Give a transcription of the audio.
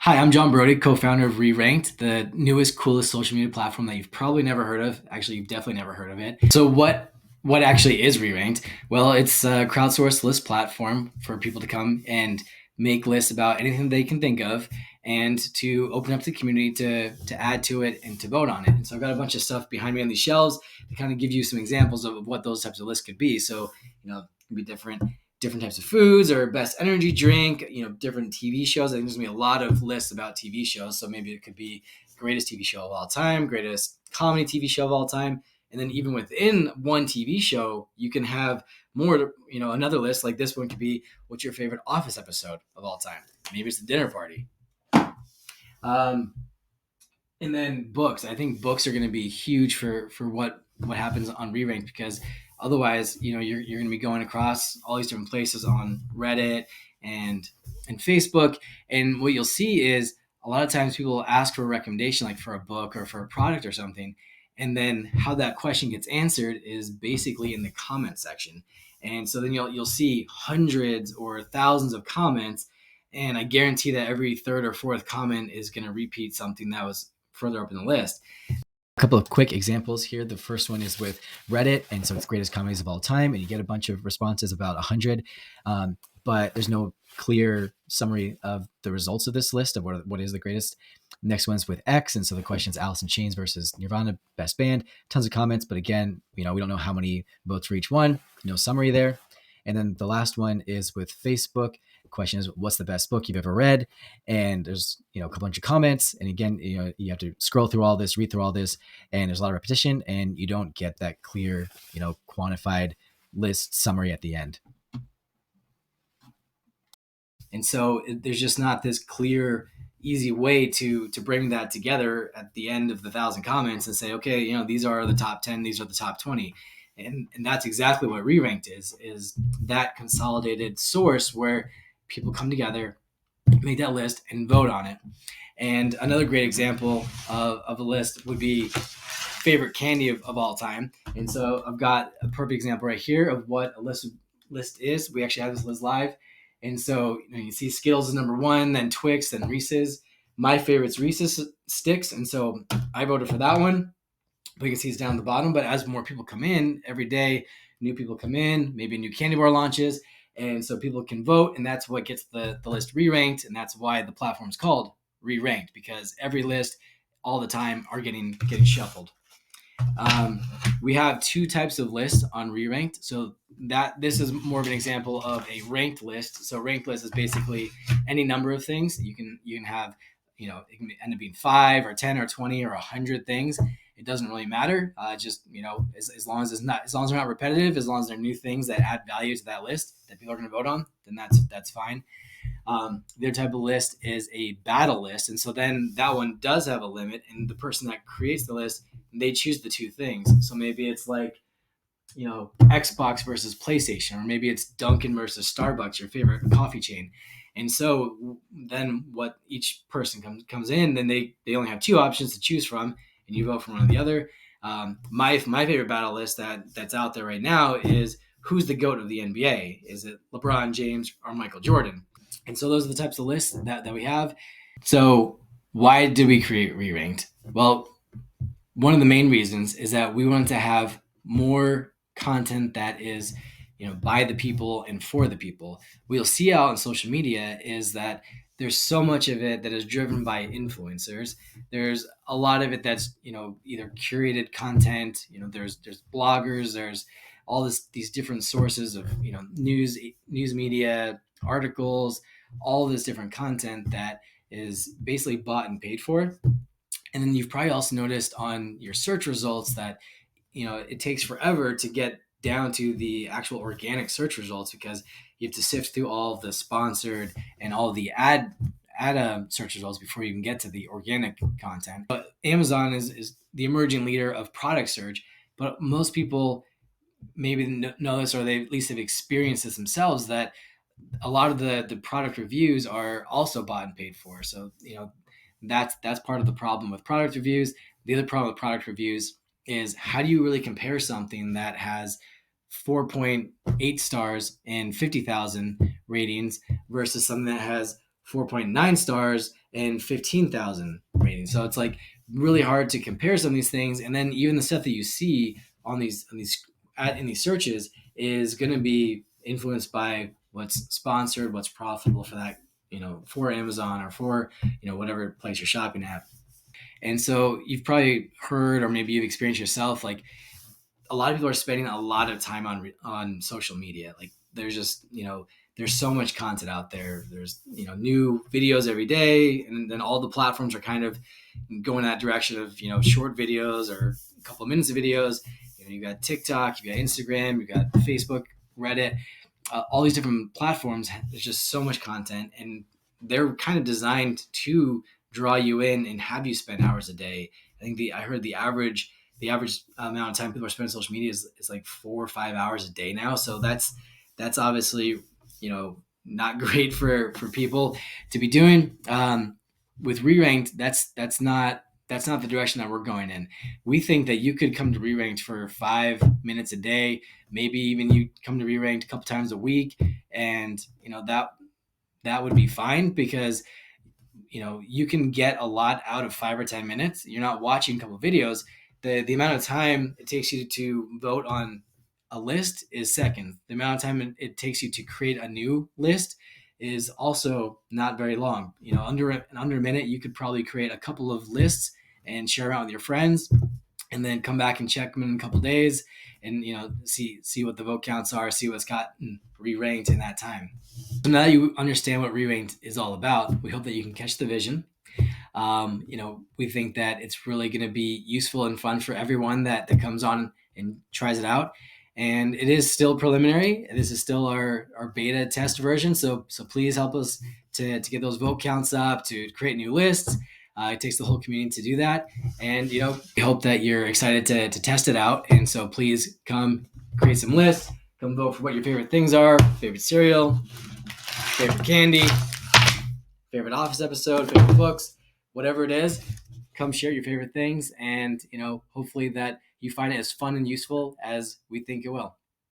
Hi, I'm John Brody, co-founder of ReRankd, the newest, coolest social media platform that you've probably never heard of. Actually, you've definitely never heard of it. So what actually is ReRankd? Well, it's a crowdsourced list platform for people to come and make lists about anything they can think of and to open up to the community to add to it and to vote on it. And so I've got a bunch of stuff behind me on these shelves to kind of give you some examples of what those types of lists could be. So, it can be different types of foods or best energy drink, different TV shows. I think there's gonna be a lot of lists about TV shows. So maybe it could be greatest TV show of all time, greatest comedy TV show of all time. And then even within one TV show, you can have more, another list like this one could be what's your favorite Office episode of all time? Maybe it's the dinner party. Um, and then books. I think books are going to be huge for what happens on ReRank because otherwise, you're going to be going across all these different places on Reddit and and Facebook, and what you'll see is a lot of times people will ask for a recommendation, like for a book or for a product or something, and then how that question gets answered is basically in the comment section, and so then you'll see hundreds or thousands of comments, and I guarantee that every third or fourth comment is going to repeat something that was further up in the list. A couple of quick examples here. The first one is with Reddit, and so it's greatest comedies of all time, and you get a bunch of responses, about 100, but there's no clear summary of the results of this list of what is the greatest. Next one's with X, and so the question is Alice in Chains versus Nirvana, best band. Tons of comments, but again, we don't know how many votes for each one. No summary there. And then the last one is with Facebook. The question is, what's the best book you've ever read? And there's, a couple bunch of comments. And again, you have to scroll through all this, read through all this, and there's a lot of repetition, and you don't get that clear, quantified list summary at the end. And so there's just not this clear, easy way to bring that together at the end of the 1,000 comments and say, okay, these are the top 10, these are the top 20. And that's exactly what ReRankd is that consolidated source where people come together, make that list, and vote on it. And another great example of a list would be favorite candy of all time. And so I've got a perfect example right here of what a list is. We actually have this list live. And so you see Skittles is number one, then Twix, then Reese's. My favorite's Reese's Sticks. And so I voted for that one. But you can see it's down at the bottom. But as more people come in every day, new people come in, maybe a new candy bar launches. And so people can vote, and that's what gets the list re-ranked. And that's why the platform is called re-ranked, because every list all the time are getting shuffled. We have two types of lists on ReRankd. So that this is more of an example of a ranked list. So ranked list is basically any number of things. You can have, it can end up being 5 or 10 or 20 or 100 things. It doesn't really matter. Just as long as they're not repetitive, as long as they're new things that add value to that list that people are going to vote on, then that's fine. The other type of list is a battle list, and so then that one does have a limit, and the person that creates the list, they choose the two things. So maybe it's like, Xbox versus PlayStation, or maybe it's Dunkin' versus Starbucks, your favorite coffee chain. And so then what each person comes in, then they only have two options to choose from, and you vote for one or the other. My favorite battle list that's out there right now is who's the GOAT of the NBA? Is it LeBron James or Michael Jordan? And so those are the types of lists that we have. So why did we create ReRankd? Well, one of the main reasons is that we wanted to have more content that is, by the people and for the people. What you'll see out on social media is that there's so much of it that is driven by influencers. There's a lot of it that's, either curated content, there's bloggers, there's all these different sources of, news media, articles, all this different content that is basically bought and paid for. And then you've probably also noticed on your search results that, it takes forever to get down to the actual organic search results because you have to sift through all of the sponsored and all of the ad search results before you can get to the organic content. But Amazon is the emerging leader of product search, but most people maybe know this, or they at least have experienced this themselves, that a lot of the product reviews are also bought and paid for. So, that's part of the problem with product reviews. The other problem with product reviews is how do you really compare something that has 4.8 stars and 50,000 ratings versus something that has 4.9 stars and 15,000 ratings. So it's like really hard to compare some of these things. And then even the stuff that you see on these in these searches is going to be influenced by what's sponsored, what's profitable for that, for Amazon or for, whatever place you're shopping at. And so you've probably heard, or maybe you've experienced yourself, like a lot of people are spending a lot of time on social media. Like there's just, there's so much content out there. There's, new videos every day, and then all the platforms are kind of going that direction of, short videos or a couple of minutes of videos. You got TikTok, you got Instagram, you got Facebook, Reddit, all these different platforms. There's just so much content, and they're kind of designed to draw you in and have you spend hours a day. I think I heard the average amount of time people are spending on social media is like 4 or 5 hours a day now. So that's obviously, not great for people to be doing. With ReRankd, that's not the direction that we're going in. We think that you could come to ReRankd for 5 minutes a day, maybe even you come to ReRankd a couple times a week, and that would be fine, because you can get a lot out of 5 or 10 minutes. You're not watching a couple of videos. The amount of time it takes you to vote on a list is seconds. The amount of time it takes you to create a new list is also not very long. Under a minute, you could probably create a couple of lists and share around with your friends, and then come back and check them in a couple of days, and see what the vote counts are, see what's gotten re-ranked in that time. So now that you understand what re-ranked is all about, we hope that you can catch the vision. We think that it's really going to be useful and fun for everyone that comes on and tries it out. And it is still preliminary. This is still our beta test version. So please help us to get those vote counts up, to create new lists. It takes the whole community to do that. And, we hope that you're excited to test it out. And so please come create some lists, come vote for what your favorite things are, favorite cereal, favorite candy, favorite Office episode, favorite books, whatever it is. Come share your favorite things, and hopefully that you find it as fun and useful as we think it will.